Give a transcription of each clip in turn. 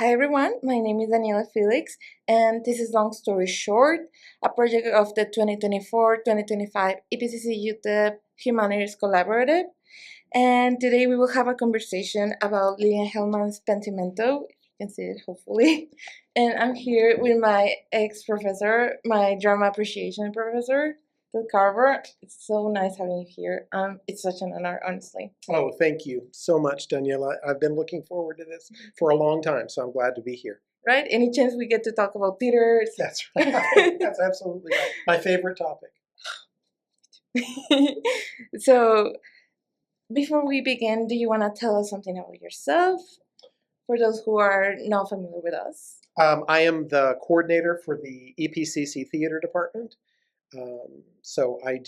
Hi everyone, my name is Daniela Felix, and this is Long Story Short, a project of the 2024-2025 EPCC UTEP Humanities Collaborative. And today we will have a conversation about Lillian Hellman's Pentimento. You can see it hopefully. And I'm here with my ex-professor, my drama appreciation professor, the Karber. It's so nice having you here. It's such an honor, honestly. Oh, thank you so much, Daniela. I've been looking forward to this for a long time, so I'm glad to be here. Right? Any chance we get to talk about theaters? That's right. That's absolutely right. My favorite topic. So, before we begin, do you want to tell us something about yourself for those who are not familiar with us? I am the coordinator for the EPCC Theater Department. So I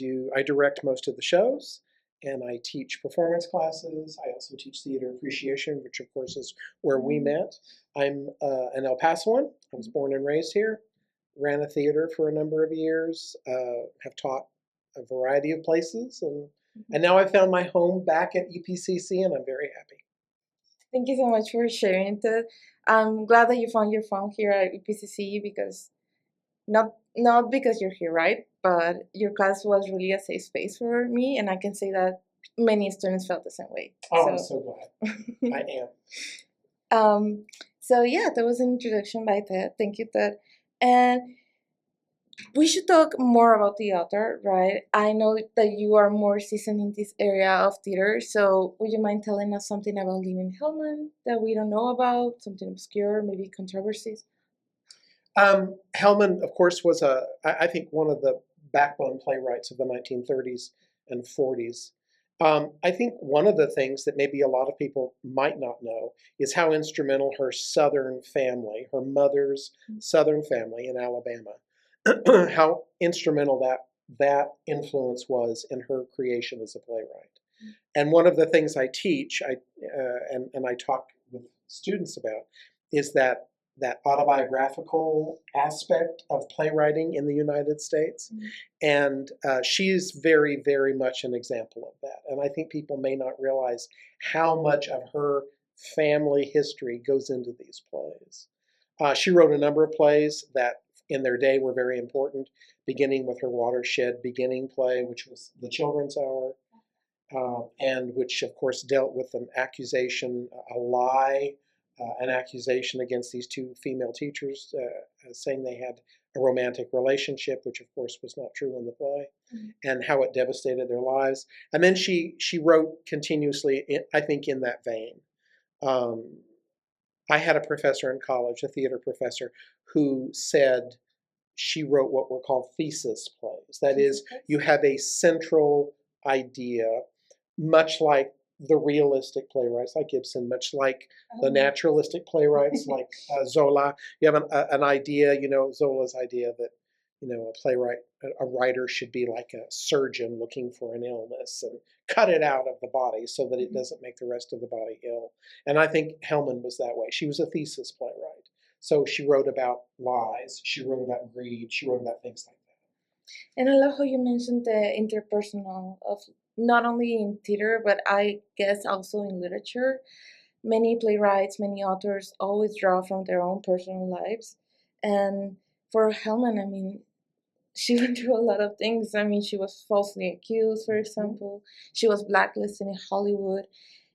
direct most of the shows, and I teach performance classes. I also teach theater appreciation, which of course is where we met. I'm an El Pasoan. I was born and raised here. Ran a theater for a number of years. Have taught a variety of places, and now I found my home back at EPCC, and I'm very happy. Thank you so much for sharing that. I'm glad that you found your phone here at UPCC because not because you're here, right? But your class was really a safe space for me, and I can say that many students felt the same way. Oh, I'm so glad. I am. So yeah, that was an introduction by Ted. Thank you, Ted. And we should talk more about the author, right? I know that you are more seasoned in this area of theater, so would you mind telling us something about Lillian Hellman that we don't know about, something obscure, maybe controversies? Hellman, of course, was I think one of the backbone playwrights of the 1930s and 40s. I think one of the things that maybe a lot of people might not know is how instrumental her Southern family, her mother's Southern family in Alabama, how instrumental that influence was in her creation as a playwright. And one of the things I teach, and I talk with students about, is that autobiographical aspect of playwriting in the United States. Mm-hmm. And she's very, very much an example of that. And I think people may not realize how much of her family history goes into these plays. She wrote a number of plays that in their day were very important, beginning with her Watershed Beginning play, which was The Children's Hour, and which, of course, dealt with an accusation, a lie, an accusation against these two female teachers, saying they had a romantic relationship, which of course was not true in the play, and how it devastated their lives. And then she wrote continuously, I think, in that vein. I had a professor in college, a theater professor, who said she wrote what were called thesis plays. That is, you have a central idea, much like the realistic playwrights like Ibsen, much like the naturalistic playwrights like Zola. You have an idea, Zola's idea that, a playwright, a writer should be like a surgeon looking for an illness and cut it out of the body so that it doesn't make the rest of the body ill. And I think Hellman was that way. She was a thesis playwright. So she wrote about lies, she wrote about greed, she wrote about things like that. And I love how you mentioned the interpersonal of not only in theater, but I guess also in literature. Many playwrights, many authors always draw from their own personal lives. And for Hellman, I mean, she went through a lot of things. I mean, she was falsely accused, for example. She was blacklisted in Hollywood.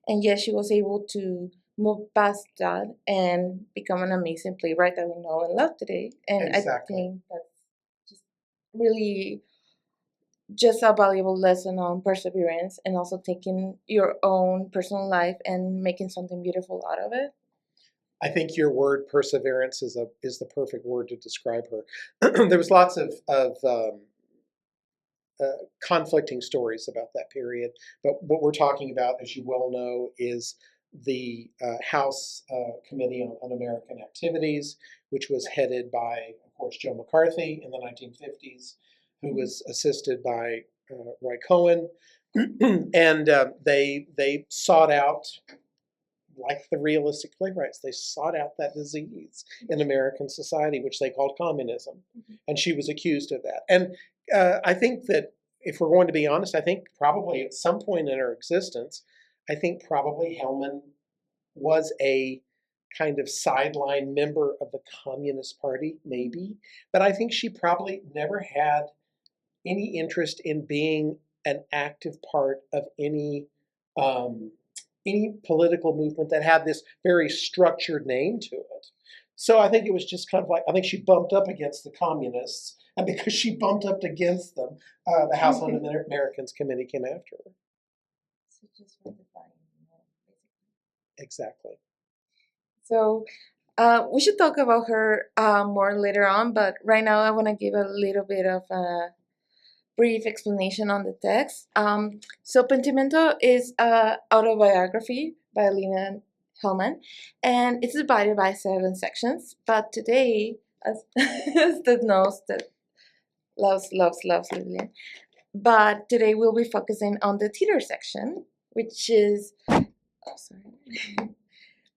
And yet she was able to move past that and become an amazing playwright that we know and love today. And exactly. I think that's just really just a valuable lesson on perseverance and also taking your own personal life and making something beautiful out of it. I think your word perseverance is the perfect word to describe her. There was lots of conflicting stories about that period, but what we're talking about, as you well know, is the House Committee on American Activities, which was headed by, of course, Joe McCarthy in the 1950s, who was assisted by Roy Cohen, and they sought out, like the realistic playwrights, they sought out that disease in American society, which they called communism. And she was accused of that. And I think that if we're going to be honest, I think probably at some point in her existence, I think probably Hellman was a kind of sideline member of the Communist Party, maybe. But I think she probably never had any interest in being an active part of any political movement that had this very structured name to it. So I think it was just kind of like, I think she bumped up against the communists, and because she bumped up against them, the House Un-Americans Committee came after her. So just for the fine, basically. Exactly. So we should talk about her more later on, but right now I want to give a little bit of a brief explanation on the text. So Pentimento is an autobiography by Lillian Hellman, and it's divided by 7 sections. But today, as Steve knows, that loves Lillian. But today we'll be focusing on the theater section, which is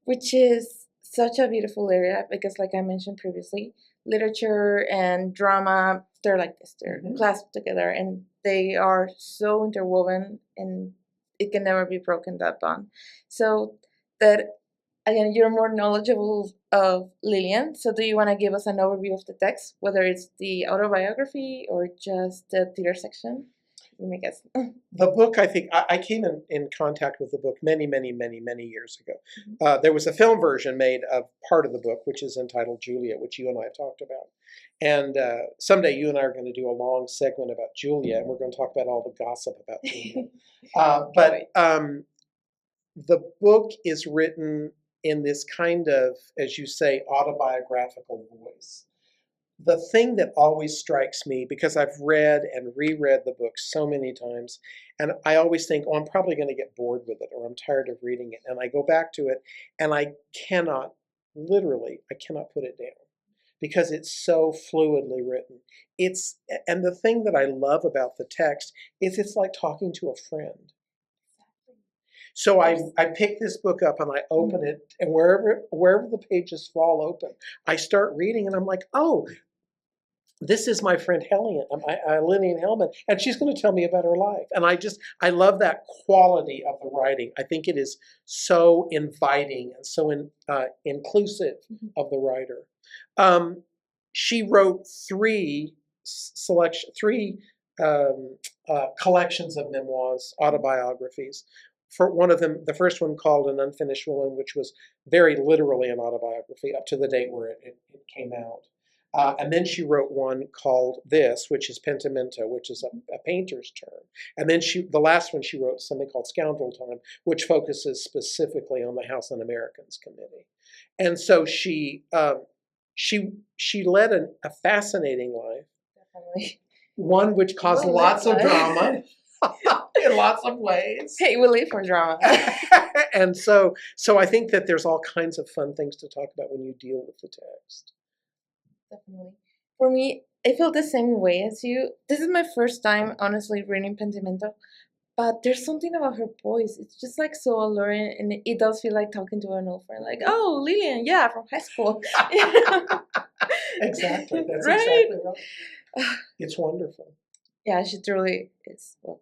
which is such a beautiful area because, like I mentioned previously, literature and drama, they're like this. They're clasped together, and they are so interwoven, and it can never be broken, that bond. So that, again, you're more knowledgeable of Lillian. So do you want to give us an overview of the text, whether it's the autobiography or just the theater section? Let me guess. The book, I think, I came in contact with the book many years ago. There was a film version made of part of the book, which is entitled Julia, which you and I have talked about. And someday you and I are going to do a long segment about Julia, and we're going to talk about all the gossip about Julia. But the book is written in this kind of, as you say, autobiographical voice. The thing that always strikes me, because I've read and reread the book so many times, and I always think, oh, I'm probably going to get bored with it, or I'm tired of reading it. And I go back to it, and I cannot put it down because it's so fluidly written. And the thing that I love about the text is it's like talking to a friend. So I pick this book up and I open it, and wherever the pages fall open, I start reading, and I'm like, oh, this is my friend Lillian Hellman, and she's going to tell me about her life. And I love that quality of the writing. I think it is so inviting and so inclusive of the writer. She wrote three collections of memoirs, autobiographies. For one of them, the first one called An Unfinished Woman, which was very literally an autobiography up to the date where it came out. And then she wrote one called this, which is Pentimento, which is a painter's term. And then the last one she wrote, something called Scoundrel Time, which focuses specifically on the House Un-Americans Committee. And so she led a fascinating life. Definitely. One which caused lots of drama. In lots of ways. Hey, we live for drama. And so I think that there's all kinds of fun things to talk about when you deal with the text. Definitely. For me, it felt the same way as you. This is my first time, honestly, reading Pentimento, but there's something about her voice. It's just like so alluring, and it does feel like talking to an old friend. Like, oh, Lillian, yeah, from high school. Exactly. That's right? Exactly right. It's wonderful. Yeah, she truly is. Well,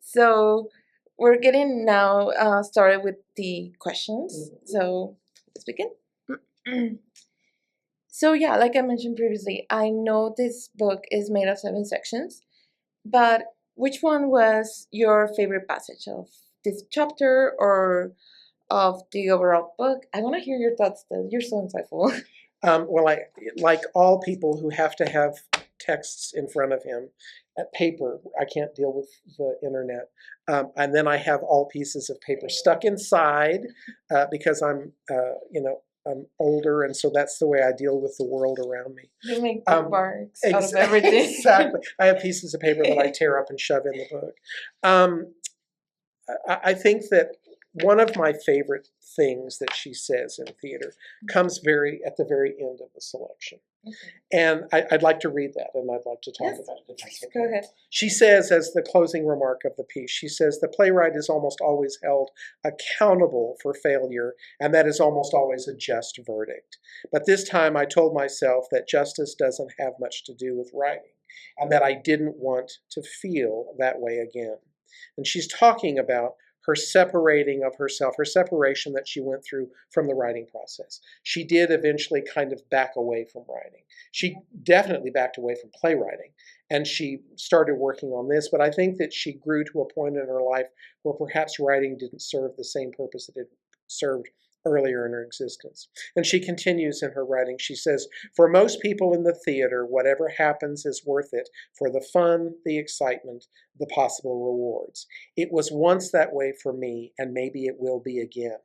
so we're getting now started with the questions. So let's begin. So yeah, like I mentioned previously, I know this book is made of 7 sections, but which one was your favorite passage of this chapter or of the overall book? I want to hear your thoughts, though. You're so insightful. Well, like all people who have to have texts in front of him at paper, I can't deal with the internet. And then I have all pieces of paper stuck inside because I'm older, and so that's the way I deal with the world around me. You make bookmarks out of everything. Exactly. I have pieces of paper that I tear up and shove in the book. I think that one of my favorite things that she says in theater comes at the very end of the selection. And I'd like to read that, and I'd like to talk about it. Okay. Go ahead. She says, as the closing remark of the piece, she says, the playwright is almost always held accountable for failure, and that is almost always a just verdict. But this time I told myself that justice doesn't have much to do with writing, and that I didn't want to feel that way again. And she's talking about her separating of herself, her separation that she went through from the writing process. She did eventually kind of back away from writing. She definitely backed away from playwriting, and she started working on this, but I think that she grew to a point in her life where perhaps writing didn't serve the same purpose that it served earlier in her existence. And she continues in her writing. She says, "For most people in the theater, whatever happens is worth it for the fun, the excitement, the possible rewards. It was once that way for me, and maybe it will be again,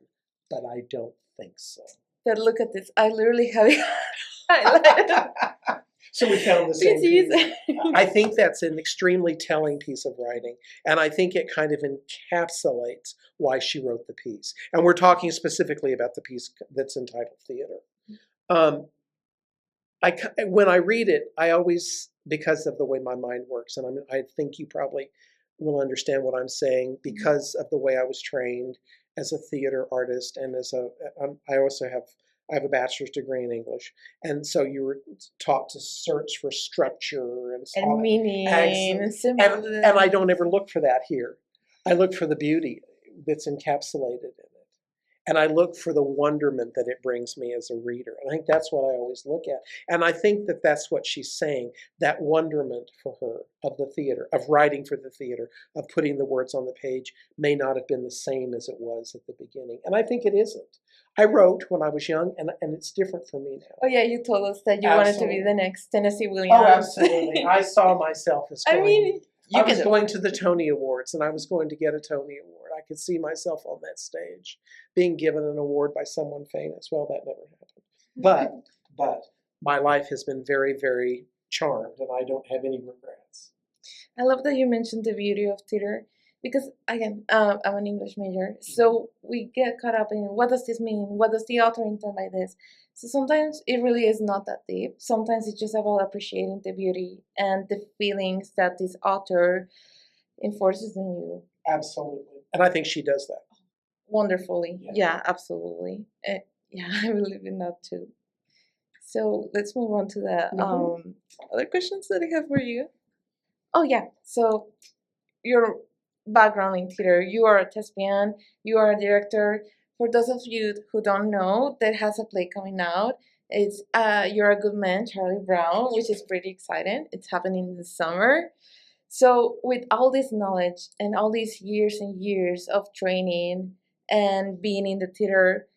but I don't think so." But look at this. I literally have it highlighted. So we found the same Please piece. use I think that's an extremely telling piece of writing, and I think it kind of encapsulates why she wrote the piece. And we're talking specifically about the piece that's entitled Theater. Um, when I read it, I always, because of the way my mind works, and I think you probably will understand what I'm saying, because of the way I was trained as a theater artist, and I have a bachelor's degree in English, and so you were taught to search for structure and and meaning and symbolism. and I don't ever look for that here. I look for the beauty that's encapsulated in it. And I look for the wonderment that it brings me as a reader. And I think that's what I always look at. And I think that that's what she's saying, that wonderment for her of the theater, of writing for the theater, of putting the words on the page may not have been the same as it was at the beginning. And I think it isn't. I wrote when I was young, and it's different for me now. Oh yeah, you told us that you wanted to be the next Tennessee Williams. Oh, absolutely. I saw myself as going. I mean, I was going to the Tony Awards, and I was going to get a Tony Award. I could see myself on that stage being given an award by someone famous. Well, that never happened. But my life has been very, very charmed, and I don't have any regrets. I love that you mentioned the beauty of theater, because again, I'm an English major, so we get caught up in what does this mean? What does the author intend by this? So sometimes it really is not that deep. Sometimes it's just about appreciating the beauty and the feelings that this author enforces in you. Absolutely. And I think she does that. Wonderfully. Yeah, absolutely. Yeah, I believe in that too. So let's move on to the other questions that I have for you. Oh yeah, so your background in theater, you are a thespian, you are a director. For those of you who don't know, that has a play coming out. It's You're a Good Man, Charlie Brown, which is pretty exciting. It's happening this summer. So with all this knowledge and all these years and years of training and being in the theater,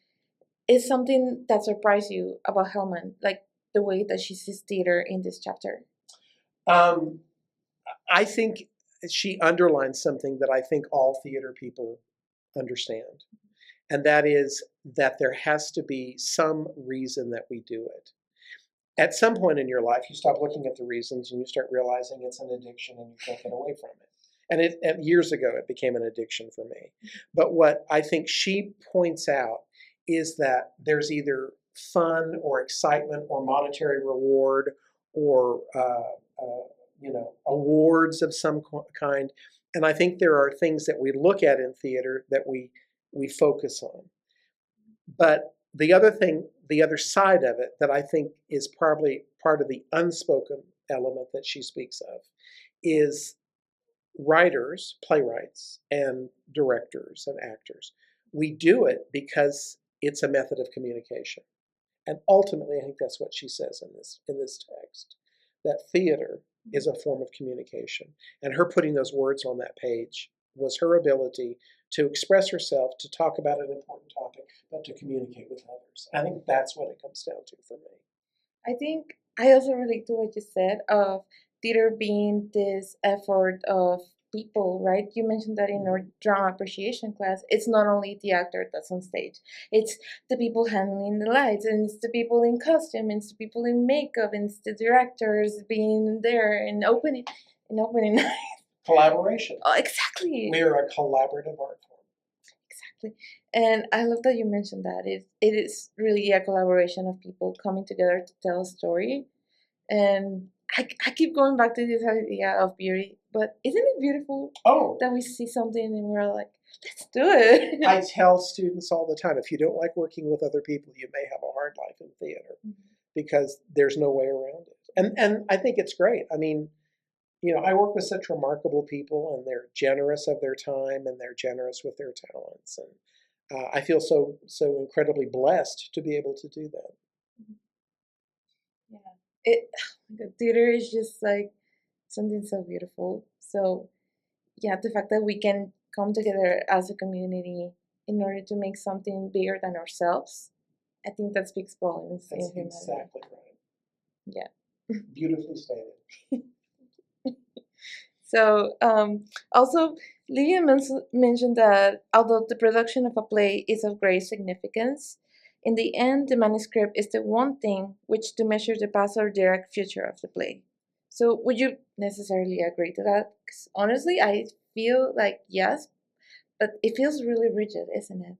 is something that surprised you about Hellman, like the way that she sees theater in this chapter? I think she underlines something that I think all theater people understand, and that is that there has to be some reason that we do it. At some point in your life, you stop looking at the reasons and you start realizing it's an addiction and you can't get away from it. And years ago, it became an addiction for me. But what I think she points out is that there's either fun or excitement or monetary reward or awards of some kind. And I think there are things that we look at in theater that we focus on. But the other side of it that I think is probably part of the unspoken element that she speaks of is writers, playwrights, and directors and actors. We do it because it's a method of communication. And ultimately, I think that's what she says in this text, that theater is a form of communication. And her putting those words on that page was her ability to express herself, to talk about an important topic, but to communicate with others. I think that's what it comes down to for me. I think I also relate to what you said of theater being this effort of people, right? You mentioned that in our drama appreciation class, it's not only the actor that's on stage, it's the people handling the lights, and it's the people in costume, it's the people in makeup, and it's the directors being there and opening night. Collaboration. Oh, exactly. We are a collaborative art form. Exactly. And I love that you mentioned that. It is really a collaboration of people coming together to tell a story. And I keep going back to this idea of beauty, but isn't it beautiful that we see something and we're like, let's do it? I tell students all the time, if you don't like working with other people, you may have a hard life in theater because there's no way around it. And I think it's great. I mean, I work with such remarkable people, and they're generous of their time and they're generous with their talents, and I feel so incredibly blessed to be able to do that. Yeah. It the theater is just like something so beautiful. So yeah, the fact that we can come together as a community in order to make something bigger than ourselves, I think that speaks volumes in That's humanity. exactly right. Yeah. Beautifully stated. So, also, Lillian mentioned that although the production of a play is of great significance, in the end, the manuscript is the one thing which to measure the past or direct future of the play. So, would you necessarily agree to that? 'Cause honestly, I feel like yes, but it feels really rigid, isn't it?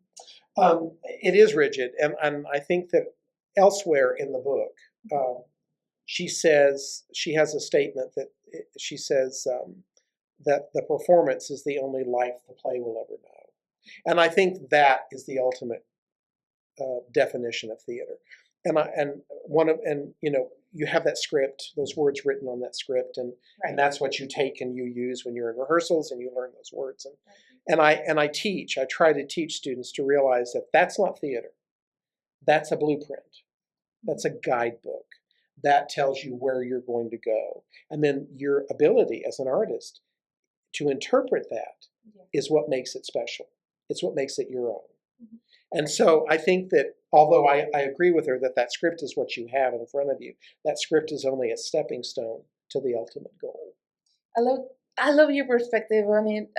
It is rigid, and I think that elsewhere in the book, she says she has a statement that she says that the performance is the only life the play will ever know, and I think that is the ultimate definition of theater. And one of and you have that script, those words written on that script, and Right. and that's what you take and you use when you're in rehearsals and you learn those words. And I teach. I try to teach students to realize that that's not theater. That's a blueprint. That's a guidebook. That tells you where you're going to go, and then your ability as an artist to interpret that Yeah. is what makes it special. It's what makes it your own. Mhm. And so I think that although I agree with her that that script is what you have in front of you, that script is only a stepping stone to the ultimate goal. I love I love your perspective on it.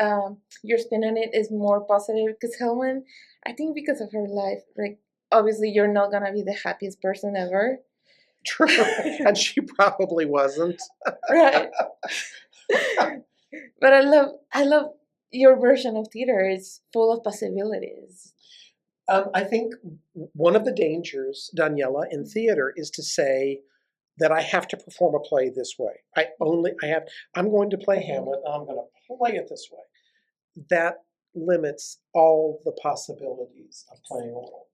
Your spin on it is more positive because Hellman, I think because of her life, like obviously you're not gonna be the happiest person ever. True. And she probably wasn't. Right. But I love your version of theater. It's full of possibilities. I think one of the dangers, Daniela, in theater is to say that I have to perform a play this way. I'm going to play Hamlet and I'm going to play it this way. That limits all the possibilities of playing a role.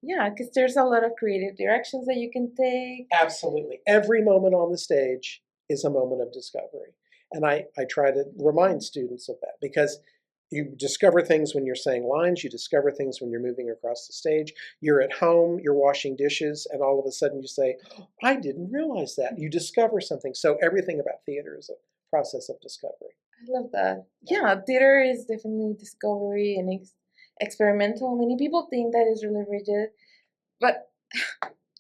Yeah, because there's a lot of creative directions that you can take. Absolutely. Every moment on the stage is a moment of discovery. And I try to remind students of that because you discover things when you're saying lines, you discover things when you're moving across the stage. You're at home, you're washing dishes, and all of a sudden you say, I didn't realize that. You discover something. So everything about theater is a process of discovery. I love that. Yeah, theater is definitely discovery and experimental. Many people think that is really rigid, but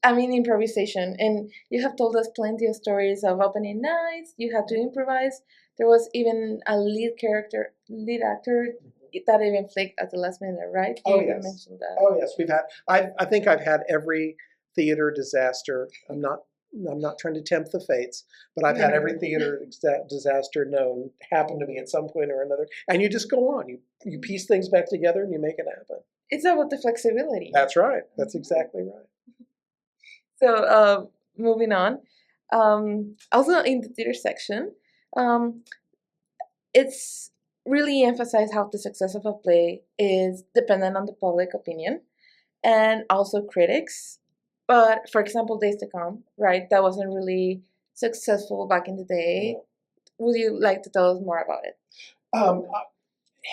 I mean improvisation. And you have told us plenty of stories of opening nights. You had to improvise. There was even a lead actor that even flaked at the last minute, right? You Oh even yes. mentioned that. Oh yes. I think I've had every theater disaster. I'm not trying to tempt the fates, but I've had every theater disaster known happen to me at some point or another. And you just go on. You piece things back together and you make it happen. It's about the flexibility. That's right. That's exactly right. So, moving on. Also, in the theater section, um, it's really emphasized how the success of a play is dependent on the public opinion and also critics. But for example, Days to Come, right? That wasn't really successful back in the day. No. Would you like to tell us more about it?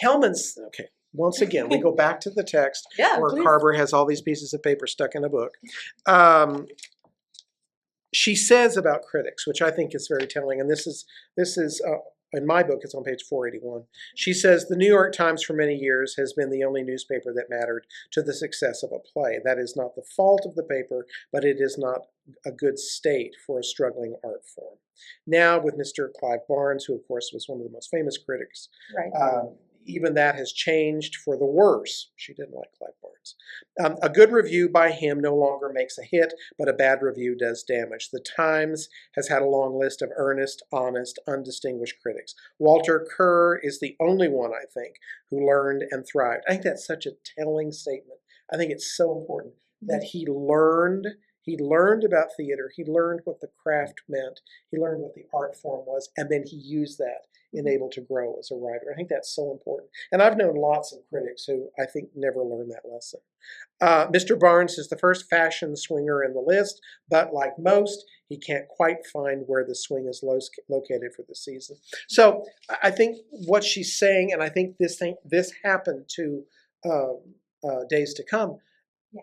Hellman's okay. Once again, we go back to the text Yeah, where please. Karber has all these pieces of paper stuck in a book. She says about critics, which I think is very telling, and this is in my book, it's on page 481. She says, the New York Times for many years has been the only newspaper that mattered to the success of a play. That is not the fault of the paper, but it is not a good state for a struggling art form. Now, with Mr. Clive Barnes, who of course was one of the most famous critics, Right. even that has changed for the worse. She didn't like Clive Barnes. A good review by him no longer makes a hit, but a bad review does damage. The Times has had a long list of earnest, honest, undistinguished critics. Walter Kerr is the only one, I think, who learned and thrived. I think that's such a telling statement. I think it's so important that he learned, He learned about theater. He learned what the craft meant. He learned what the art form was, and then he used that in able to grow as a writer. I think that's so important. And I've known lots of critics who I think never learned that lesson. Mr. Barnes is the first fashion swinger in the list, but like most, he can't quite find where the swing is located for the season. So I think what she's saying, and I think this happened to Days to Come. Yeah.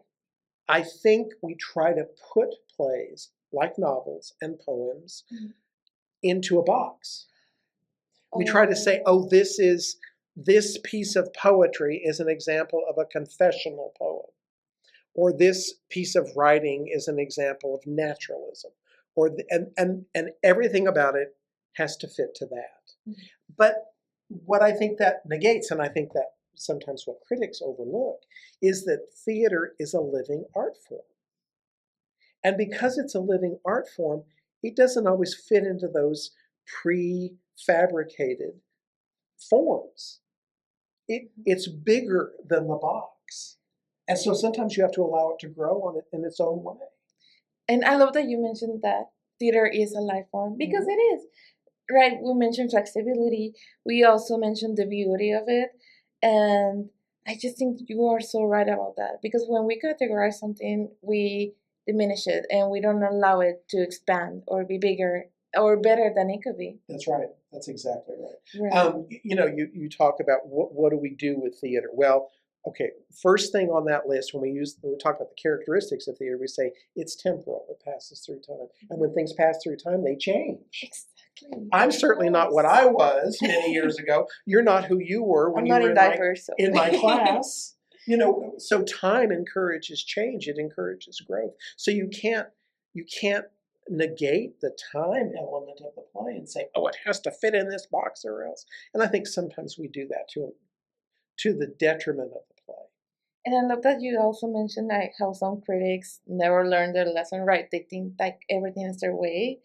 I think we try to put plays like novels and poems into a box. We try to say, oh, this piece of poetry is an example of a confessional poem, or this piece of writing is an example of naturalism, and everything about it has to fit to that. But what I think that negates, and I think that sometimes what critics overlook, is that theater is a living art form. And because it's a living art form, it doesn't always fit into those prefabricated forms. It's bigger than the box. And so sometimes you have to allow it to grow on it in its own way. And I love that you mentioned that theater is a life form, because it is. Right, we mentioned flexibility. We also mentioned the beauty of it. And I just think you are so right about that. Because when we categorize something, we diminish it and we don't allow it to expand or be bigger or better than it could be. That's right. That's exactly right. You talk about what do we do with theater? Well, okay, first thing on that list, when we talk about the characteristics of theater, we say it's temporal. It passes through time. And when things pass through time, they change. Exactly. I'm certainly not what I was many years ago. You're not who you were when you were in my class. So time encourages change. It encourages growth. So you can't negate the time element of the play and say, oh, it has to fit in this box or else. And I think sometimes we do that to the detriment of the play. And I love that you also mentioned like how some critics never learn their lesson right. They think like everything is their way.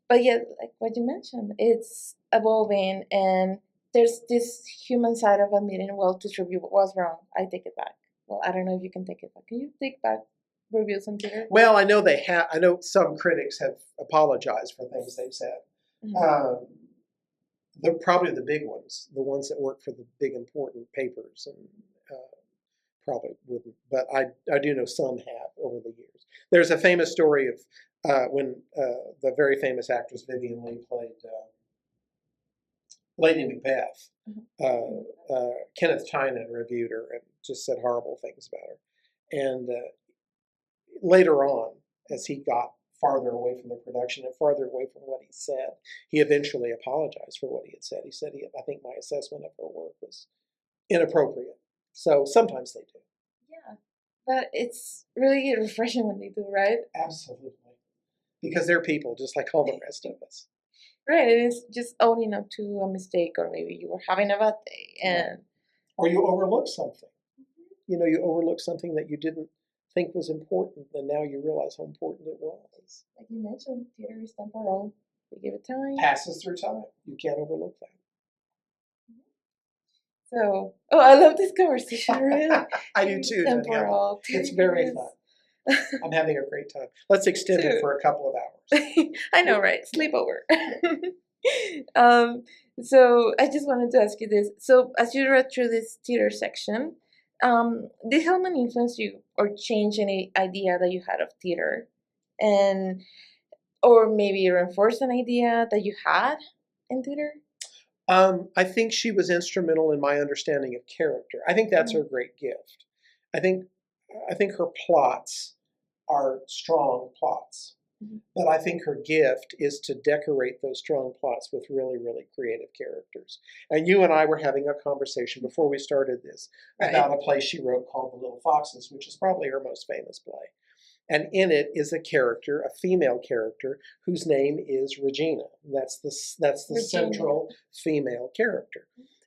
But yet, like what you mentioned, it's evolving, and there's this human side of admitting, well, this review was wrong. I take it back. Well, I don't know if you can take it back. Can you take back reviews on Twitter? Well, I know they have. I know some critics have apologized for things they've said. Probably the big ones, the ones that work for the big important papers, and probably wouldn't. But I do know some have over the years. There's a famous story of when the very famous actress Vivien Leigh played Lady Macbeth. Kenneth Tynan reviewed her and just said horrible things about her. And later on, as he got farther away from the production and farther away from what he said, he eventually apologized for what he had said. He said, I think my assessment of her work was inappropriate. So sometimes they do. Yeah, but it's really refreshing when they do, right? Absolutely. Because they're people just like all the rest of us. Right, it is just owning up to a mistake, or maybe you were having a bad day, and or you overlooked something. You overlooked something that you didn't think was important, and now you realize how important it was. Like you mentioned, theater is temporal. We give it time. Passes through time. You can't overlook that. So, I love this conversation. Really, I do too. Temporal. It's very fun. I'm having a great time. Let's extend it for a couple of hours. I know, right? Sleepover. So I just wanted to ask you this. So as you read through this theater section, did Hellman influence you or change any idea that you had of theater, or maybe reinforce an idea that you had in theater? I think she was instrumental in my understanding of character. I think that's her great gift. I think her plots are strong plots. But I think her gift is to decorate those strong plots with really, really creative characters. And you and I were having a conversation before we started this about a play she wrote called The Little Foxes, which is probably her most famous play. And in it is a character, a female character, whose name is Regina. That's the central female character.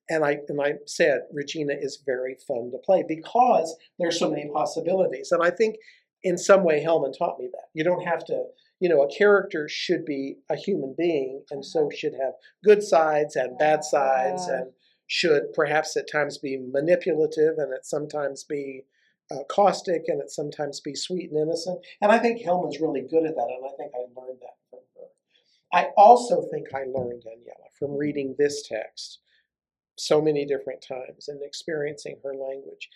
And I said, Regina is very fun to play because there's so many possibilities. And I think in some way Hellman taught me that. You don't have to, a character should be a human being, and so should have good sides and bad sides, and should perhaps at times be manipulative and at sometimes be caustic and it sometimes be sweet and innocent. And I think Hellman's really good at that, and I think I learned that from her. I also think I learned, Daniela, from reading this text so many different times and experiencing her language.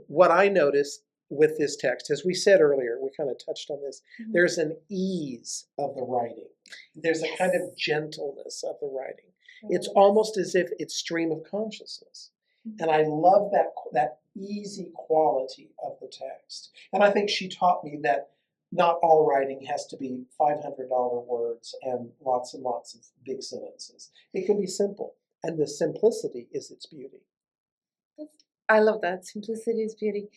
What I noticed with this text, as we said earlier, we kind of touched on this, there's an ease of the writing. There's a kind of gentleness of the writing. It's almost as if it's stream of consciousness. And I love that easy quality of the text. And I think she taught me that not all writing has to be $500 words and lots of big sentences. It can be simple. And the simplicity is its beauty. I love that. Simplicity is beauty.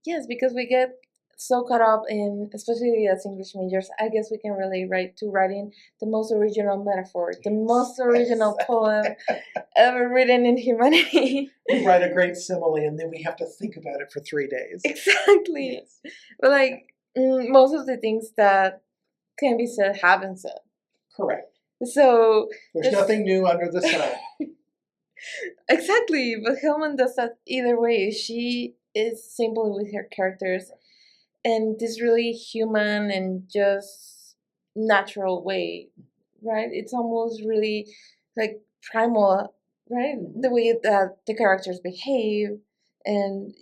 Yes, because we get so caught up in, especially as English majors, I guess we can relate right to writing the most original metaphor, the most original poem ever written in humanity. We write a great simile and then we have to think about it for 3 days. Exactly. Yes. But like most of the things that can be said have been said. Correct. So there's nothing new under the sun. Exactly, but Hellman does that either way. She is simple with her characters in this really human and just natural way, right? It's almost really like primal, right? The way that the characters behave. And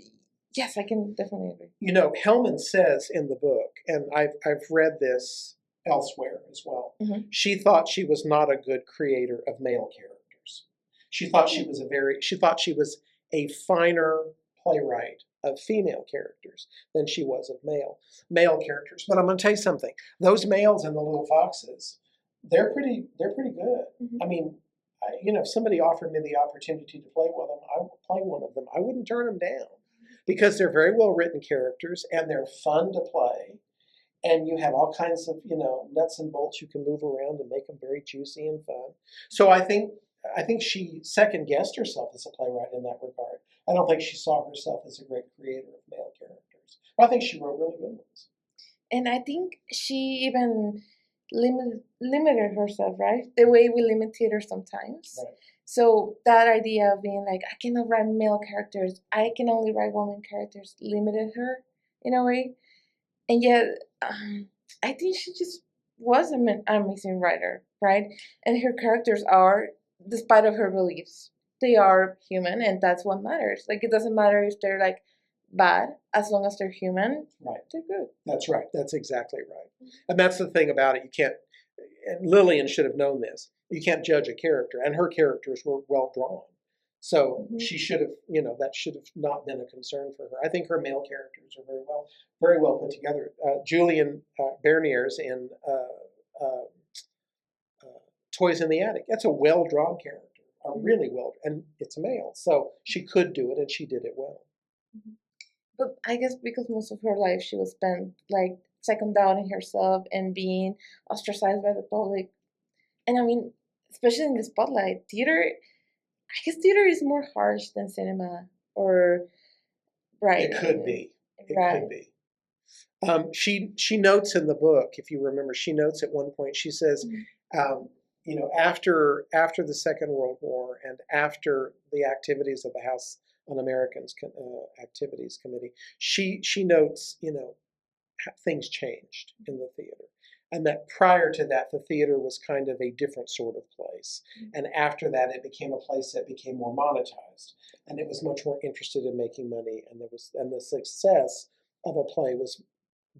yes, I can definitely agree. You know, Hellman says in the book, and I've read this elsewhere as well, she thought she was not a good creator of male characters. She thought she was a finer playwright of female characters than she was of male characters. But I'm going to tell you something. Those males in the Little Foxes, they're pretty good. I mean, if somebody offered me the opportunity to play one of them, I would play one of them. I wouldn't turn them down because they're very well written characters and they're fun to play. And you have all kinds of, nuts and bolts you can move around and make them very juicy and fun. So I think she second guessed herself as a playwright in that regard. I don't think she saw herself as a great creator of male characters. But I think she wrote really good ones. And I think she even limited herself, right? The way we limit theater sometimes. Right. So that idea of being like, I cannot write male characters, I can only write women characters, limited her in a way. And yet, I think she just was an amazing writer, right? And her characters are, despite of her beliefs, they are human, and that's what matters. Like, it doesn't matter if they're like bad, as long as they're human. Right. They're good. That's right. That's exactly right. And that's the thing about it. You can't. And Lillian should have known this. You can't judge a character, and her characters were well drawn. So she should have, that should have not been a concern for her. I think her male characters are very well put together. Julian Bernier's in Toys in the Attic. That's a well-drawn character, really well, and it's a male. So she could do it, and she did it well. But I guess because most of her life she was spent like second doubting herself and being ostracized by the public. And I mean, especially in the spotlight, theater, I guess theater is more harsh than cinema or right. It could be. It could be. She notes in the book, if you remember, she notes at one point, she says, after the Second World War and after the activities of the House Un-Americans Activities Committee, she notes, things changed in the theater. And that prior to that, the theater was kind of a different sort of place. And after that, it became a place that became more monetized. And it was much more interested in making money. And the success of a play was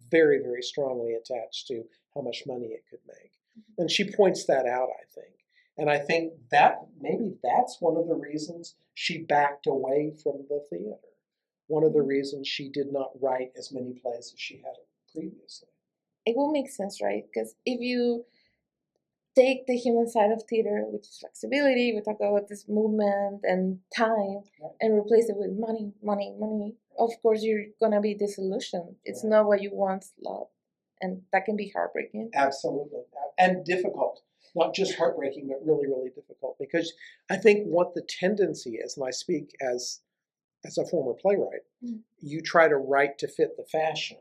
very, very strongly attached to how much money it could make. And she points that out, I think. And I think that maybe that's one of the reasons she backed away from the theater. One of the reasons she did not write as many plays as she had previously. It will make sense, right? Because if you take the human side of theater, which is flexibility, we talk about this movement and time, and replace it with money, of course you're going to be disillusioned. It's not what you once loved. And that can be heartbreaking. Absolutely. And difficult. Not just heartbreaking, but really, really difficult. Because I think what the tendency is, and I speak as a former playwright, you try to write to fit the fashion.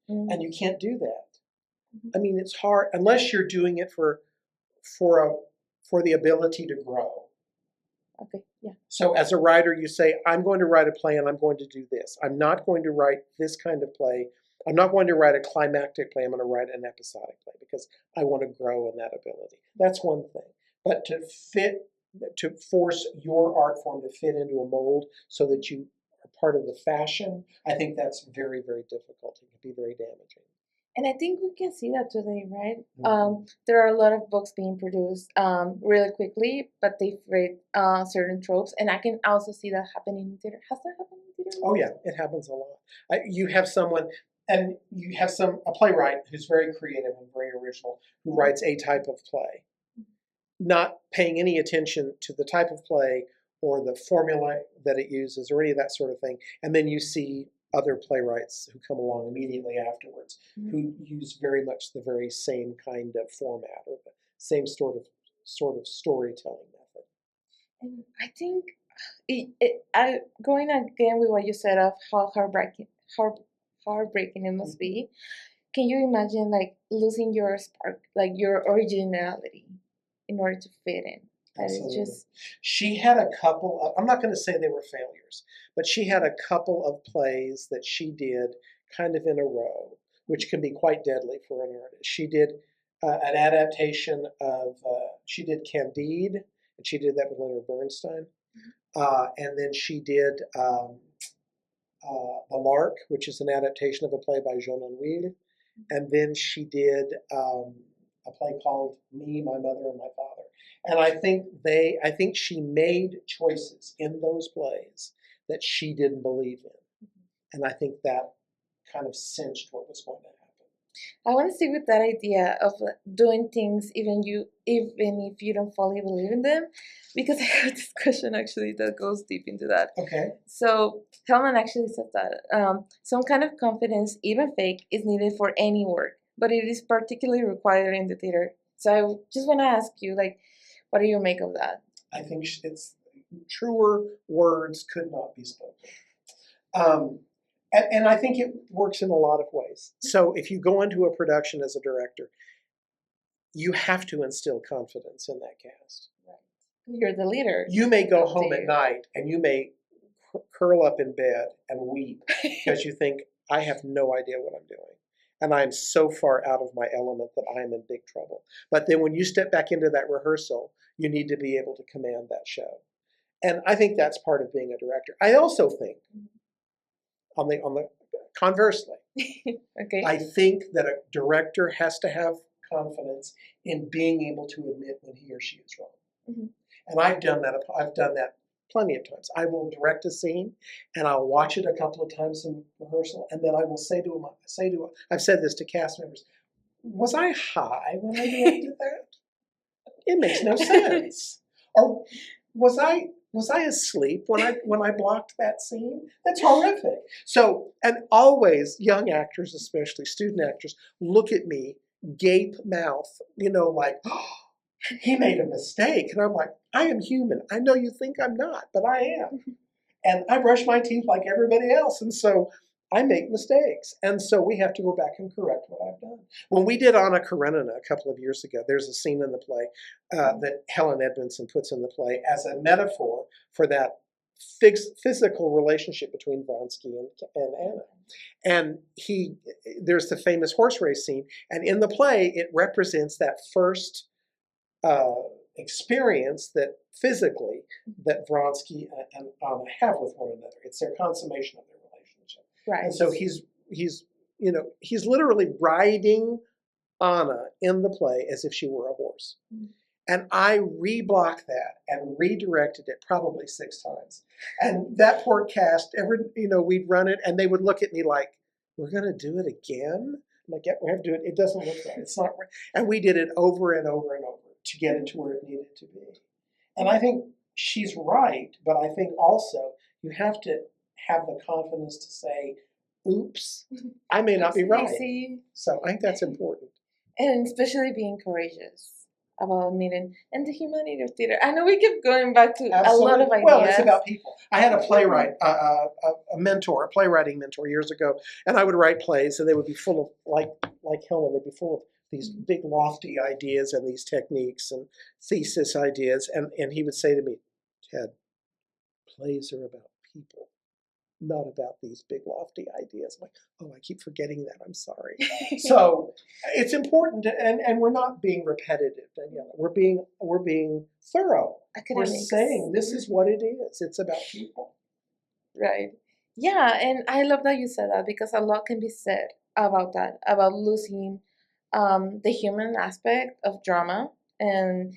And you can't do that. I mean, it's hard unless you're doing it for the ability to grow. Okay, yeah. So as a writer, you say, I'm going to write a play and I'm going to do this. I'm not going to write this kind of play. I'm not going to write a climactic play. I'm going to write an episodic play because I want to grow in that ability. That's one thing. But to force your art form to fit into a mold so that you are part of the fashion, I think that's very, very difficult. It can be very damaging. And I think we can see that today, right? There are a lot of books being produced really quickly, but they fit certain tropes, and I can also see that happening in theater. Has that happened in theater? Oh yeah, it happens a lot. You have someone, and you have a playwright who's very creative and very original, who writes a type of play, not paying any attention to the type of play or the formula that it uses or any of that sort of thing, and then you see other playwrights who come along immediately afterwards who use very much the very same kind of format or the same sort of storytelling method. And I think going again with what you said of how heartbreaking it must be. Can you imagine like losing your spark, like your originality, in order to fit in? That is just. She had a couple of, I'm not going to say they were failures, but she had a couple of plays that she did kind of in a row, which can be quite deadly for an artist. She did an adaptation of, she did Candide, and she did that with Leonard Bernstein. And then she did The Lark, which is an adaptation of a play by Jean Anouilh. And then she did a play called Me, My Mother, and My Father. And I think she made choices in those plays that she didn't believe in. And I think that kind of cinched what was going to happen. I want to stick with that idea of doing things even if you don't fully believe in them, because I have a discussion actually that goes deep into that. Okay. So Hellman actually said that some kind of confidence, even fake, is needed for any work, but it is particularly required in the theater. So I just want to ask you, like, what do you make of that? I think it's truer words could not be spoken. And I think it works in a lot of ways. So if you go into a production as a director, you have to instill confidence in that cast. Right. You're the leader. You may go home at night and you may curl up in bed and weep because you think, I have no idea what I'm doing. And I'm so far out of my element that I'm in big trouble. But then when you step back into that rehearsal, you need to be able to command that show. And I think that's part of being a director. I also think, on the conversely, okay. I think that a director has to have confidence in being able to admit when he or she is wrong. And I've done that plenty of times. I will direct a scene and I'll watch it a couple of times in rehearsal, and then I will say to them, I've said this to cast members, was I high when I directed that? It makes no sense. Or was I asleep when I blocked that scene? That's horrific. So, and always young actors, especially student actors, look at me, gape mouth, like, oh, he made a mistake. And I'm like, I am human. I know you think I'm not, but I am. And I brush my teeth like everybody else. And so I make mistakes. And so we have to go back and correct what I've done. When we did Anna Karenina a couple of years ago, there's a scene in the play that Helen Edmondson puts in the play as a metaphor for that physical relationship between Vronsky and Anna. And there's the famous horse race scene. And in the play, it represents that first experience that physically that Vronsky and Anna have with one another. It's their consummation of their relationship. Right. And so he's literally riding Anna in the play as if she were a horse. And I reblocked that and redirected it probably 6 times. And that poor cast, we'd run it and they would look at me like, we're going to do it again? I'm like, yeah, we have to do it. It doesn't look right. It's not right. And we did it over and over and over to get it to where it needed to be. And I think she's right, but I think also you have to have the confidence to say, oops, I may not be right. So I think that's important. And especially being courageous about meeting and the humanity of theater. I know we keep going back to a lot of ideas. Well, it's about people. I had a playwright, a playwriting mentor years ago, and I would write plays, and they would be full of, like Hellman, they'd be full of these big lofty ideas and these techniques and thesis ideas, and he would say to me, Ted, plays are about people, not about these big lofty ideas. I'm like, oh, I keep forgetting that. I'm sorry. So it's important, and we're not being repetitive, Daniela. We're being thorough. We're Academics. saying this is what it is. It's about people. Right. Yeah, and I love that you said that because a lot can be said about that, about losing the human aspect of drama and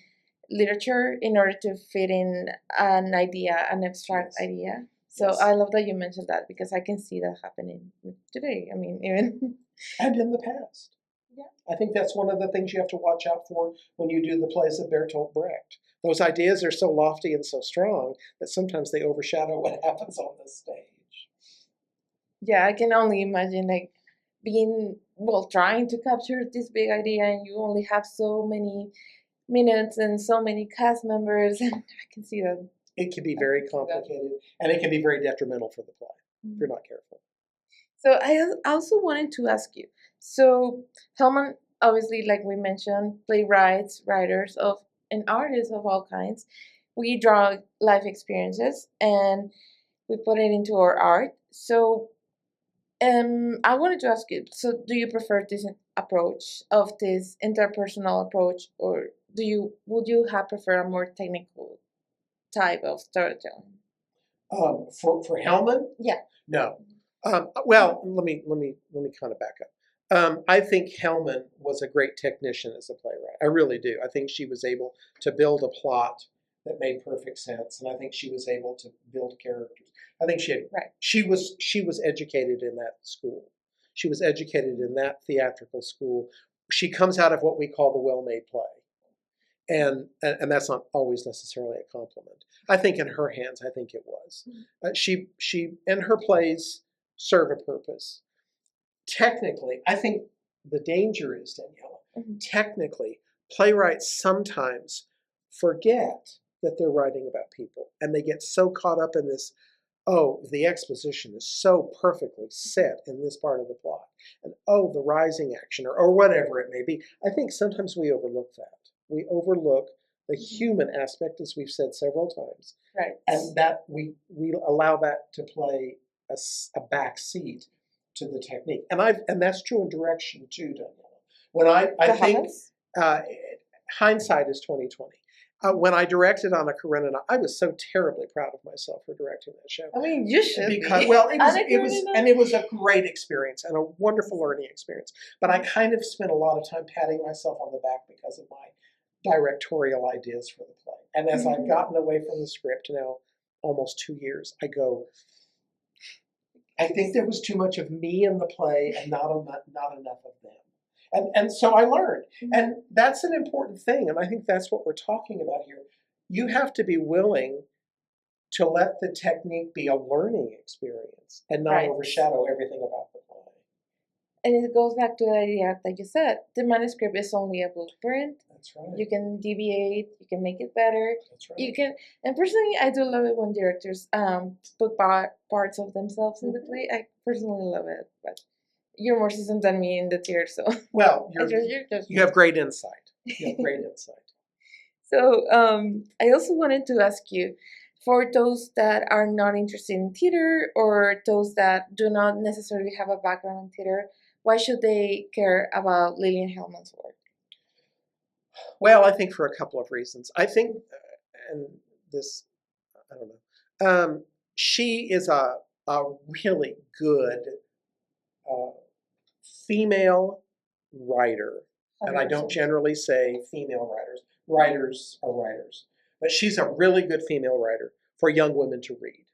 literature in order to fit in an idea, an abstract Yes. idea. So Yes. I love that you mentioned that because I can see that happening today. I mean, even And in the past. yeah, I think that's one of the things you have to watch out for when you do the plays of Bertolt Brecht. Those ideas are so lofty and so strong that sometimes they overshadow what happens on the stage. yeah, I can only imagine like being well trying to capture this big idea and you only have so many minutes and so many cast members and I can see that. It can be very complicated, and it can be very detrimental for the play if you're not careful. So I also wanted to ask you. So Hellman, obviously, like we mentioned, playwrights, writers of and artists of all kinds. We draw life experiences and we put it into our art. So I wanted to ask you. So do you prefer this approach of this interpersonal approach, or would you have prefer a more technical type of storytelling? For Hellman, Yeah. no. Well, let me kind of back up. I think Hellman was a great technician as a playwright. I really do. I think she was able to build a plot that made perfect sense, and I think she was able to build characters. I think Right. she was educated in that school. She was educated in that theatrical school. She comes out of what we call the well-made play. And that's not always necessarily a compliment. I think in her hands, I think it was. She and her plays serve a purpose. Technically, I think the danger is, Daniela, technically, playwrights sometimes forget that they're writing about people, and they get so caught up in this. Oh, the exposition is so perfectly set in this part of the plot, and oh, the rising action, or whatever it may be. I think sometimes we overlook that. We overlook the human aspect, as we've said several times, Right. and that we allow that to play a back seat to the technique. And that's true in direction too, Daniela. When I think uh, hindsight is 2020. When I directed Anna Karenina, I was so terribly proud of myself for directing that show. I mean, you should Because be. well, Anna it was a great experience and a wonderful learning experience. But I kind of spent a lot of time patting myself on the back because of my directorial ideas for the play. And as I've gotten away from the script now, almost 2 years, I go, I think there was too much of me in the play and not enough of them. And so I learned. And that's an important thing. And I think that's what we're talking about here. You have to be willing to let the technique be a learning experience and not overshadow everything about the play. And it goes back to the idea that you said. The manuscript is only a blueprint. That's right. You can deviate, you can make it better. That's right. You can, and personally, I do love it when directors put parts of themselves in the play. I personally love it, but you're more seasoned than me in the theater, so. Well, you have great insight. You have great insight. So I also wanted to ask you, for those that are not interested in theater or those that do not necessarily have a background in theater, why should they care about Lillian Hellman's work? Well, I think for a couple of reasons. I think, and this, I don't know, she is a really good female writer. 100%. And I don't generally say female writers. Writers are writers. But she's a really good female writer for young women to read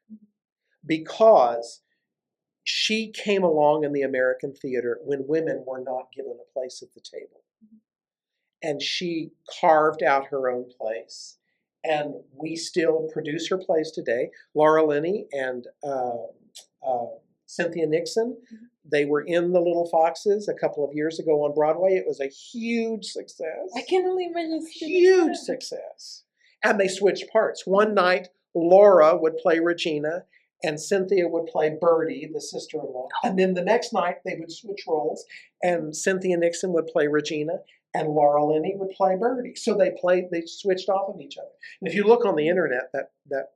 because she came along in the American theater when women were not given a place at the table. And she carved out her own place. And we still produce her plays today. Laura Linney and Cynthia Nixon, they were in The Little Foxes a couple of years ago on Broadway. It was a huge success. I can only imagine. Huge success. And they switched parts. One night, Laura would play Regina, and Cynthia would play Bertie, the sister-in-law. And then the next night, they would switch roles, and Cynthia Nixon would play Regina, and Laura Linney would play Birdie. So they switched off of each other. And if you look on the internet, that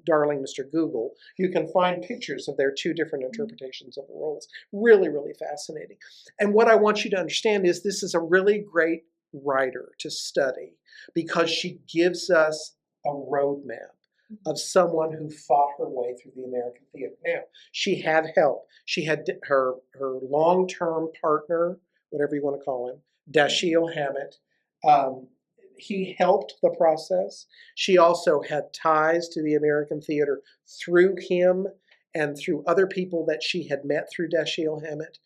darling Mr. Google, you can find pictures of their two different interpretations of the roles. Really, really fascinating. And what I want you to understand is this is a really great writer to study because she gives us a roadmap of someone who fought her way through the American theater. Now, she had help. She had her long-term partner, whatever you want to call him, Dashiell Hammett. He helped the process. She also had ties to the American theater through him and through other people that she had met through Dashiell Hammett.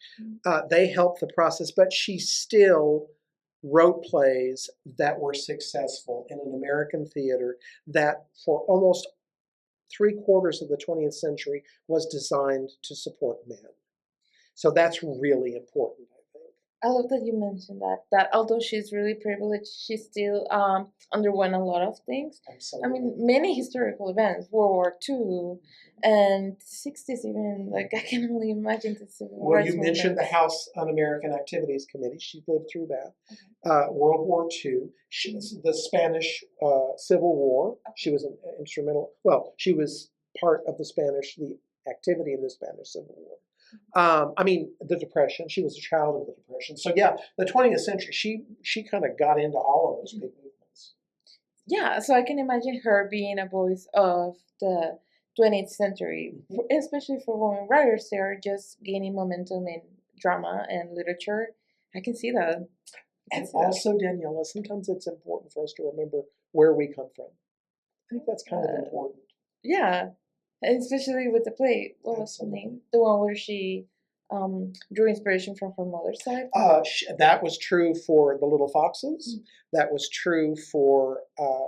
They helped the process, but she still wrote plays that were successful in an American theater that for almost 3/4 of the 20th century was designed to support men. So that's really important, I think. I love that you mentioned that although she's really privileged, she still underwent a lot of things. Absolutely. I mean, many historical events, World War II and 60s even. Like, I can only imagine the civil Well, rights you mentioned the movement. House Un-American Activities Committee. She lived through that. World War II. The Spanish Civil War. She was an instrumental. Well, she was part of the activity in the Spanish Civil War. I mean, the Depression. She was a child of the Depression. So yeah, the 20th century. She kind of got into all of those big movements. Yeah, so I can imagine her being a voice of the 20th century, especially for women writers. They are just gaining momentum in drama and literature. I can see that. And also, Daniela, sometimes it's important for us to remember where we come from. I think that's kind of important. Yeah, especially with the play. What was the name? The one where she drew inspiration from her mother's side. That was true for The Little Foxes. That was true for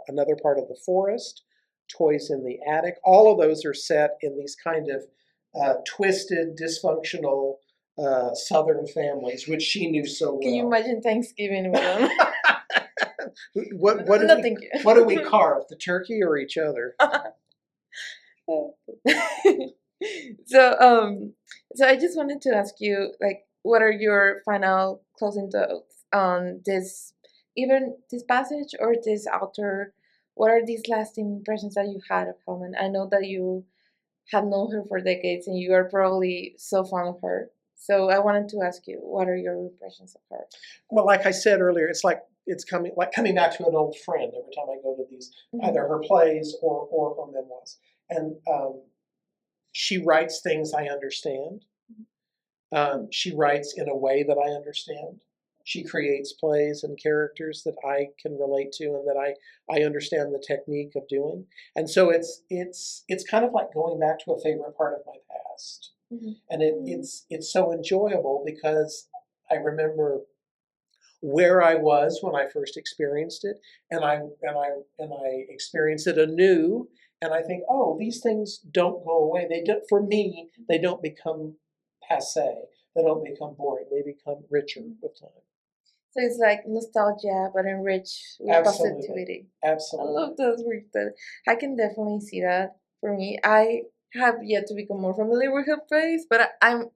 Another Part of the Forest, Toys in the Attic. All of those are set in these kind of twisted, dysfunctional Southern families, which she knew so well. Can you imagine Thanksgiving with them? What do we carve? The turkey or each other? So I just wanted to ask you, like, what are your final closing thoughts on this, even this passage or this author? What are these lasting impressions that you had of Hellman? I know that you have known her for decades and you are probably so fond of her. So I wanted to ask you, what are your impressions of her? Well, like I said earlier, it's coming back to an old friend every time I go to these, either her plays or her memoirs. And she writes things I understand. She writes in a way that I understand. She creates plays and characters that I can relate to and that I understand the technique of doing. And so it's kind of like going back to a favorite part of my past. And it's so enjoyable because I remember where I was when I first experienced it, and I experienced it anew, and I think, oh, these things don't go away. They don't, for me, they don't become passé. They don't become boring. They become richer with time. So it's like nostalgia, but enriched with positivity. Absolutely. I love those words. I can definitely see that. For me, I have yet to become more familiar with her plays, but I'm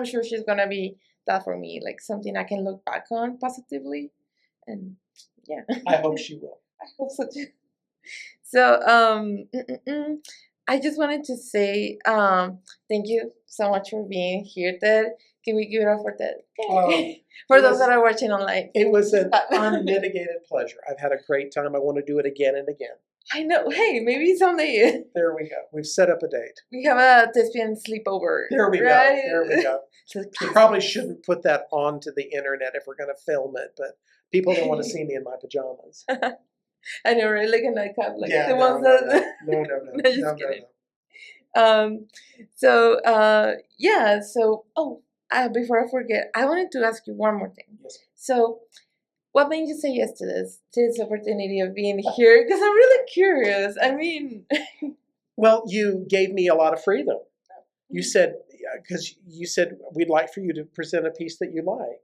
sure she's gonna be that for me, like something I can look back on positively, and yeah. I hope she will. I hope so too. So I just wanted to say thank you so much for being here, Ted. Can we give it up for Ted? For those that are watching online. It was an unmitigated pleasure. I've had a great time. I want to do it again and again. I know. Hey, maybe someday. There we go. We've set up a date. We have a thespian sleepover. There we go. There we go. We probably shouldn't put that onto the internet if we're going to film it, but people don't want to see me in my pajamas. I know, right? Like a nightcap, like yeah, the ones that. No, just kidding. Yeah. So, before I forget, I wanted to ask you one more thing. Yes. So, what made you say yes to this opportunity of being here? Because I'm really curious. I mean, well, you gave me a lot of freedom. You said, because you said we'd like for you to present a piece that you like,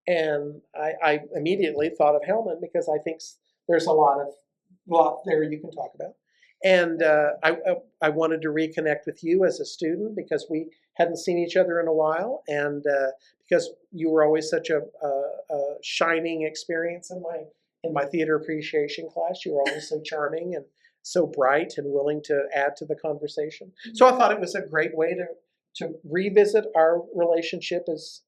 and I immediately thought of Hellman because I think there's a lot there you can talk about. And I wanted to reconnect with you as a student because we hadn't seen each other in a while, and because you were always such a shining experience in my theater appreciation class. You were always so charming and so bright and willing to add to the conversation. So I thought it was a great way to revisit our relationship as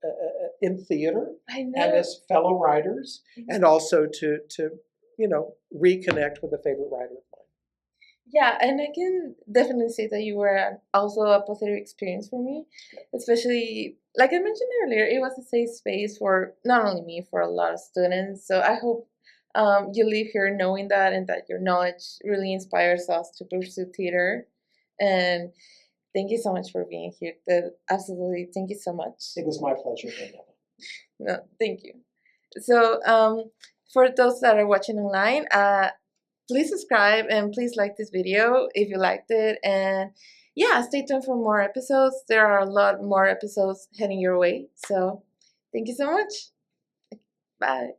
in theater I and know. as fellow writers, and also to reconnect with a favorite writer of mine. Yeah, and I can definitely say that you were also a positive experience for me, especially like I mentioned earlier, it was a safe space for not only me, for a lot of students. So I hope you leave here knowing that and that your knowledge really inspires us to pursue theater. And thank you so much for being here. Absolutely, thank you so much. It was my pleasure, Daniela. No, thank you. So, for those that are watching online, please subscribe and please like this video if you liked it. And yeah, stay tuned for more episodes. There are a lot more episodes heading your way. So, thank you so much. Bye.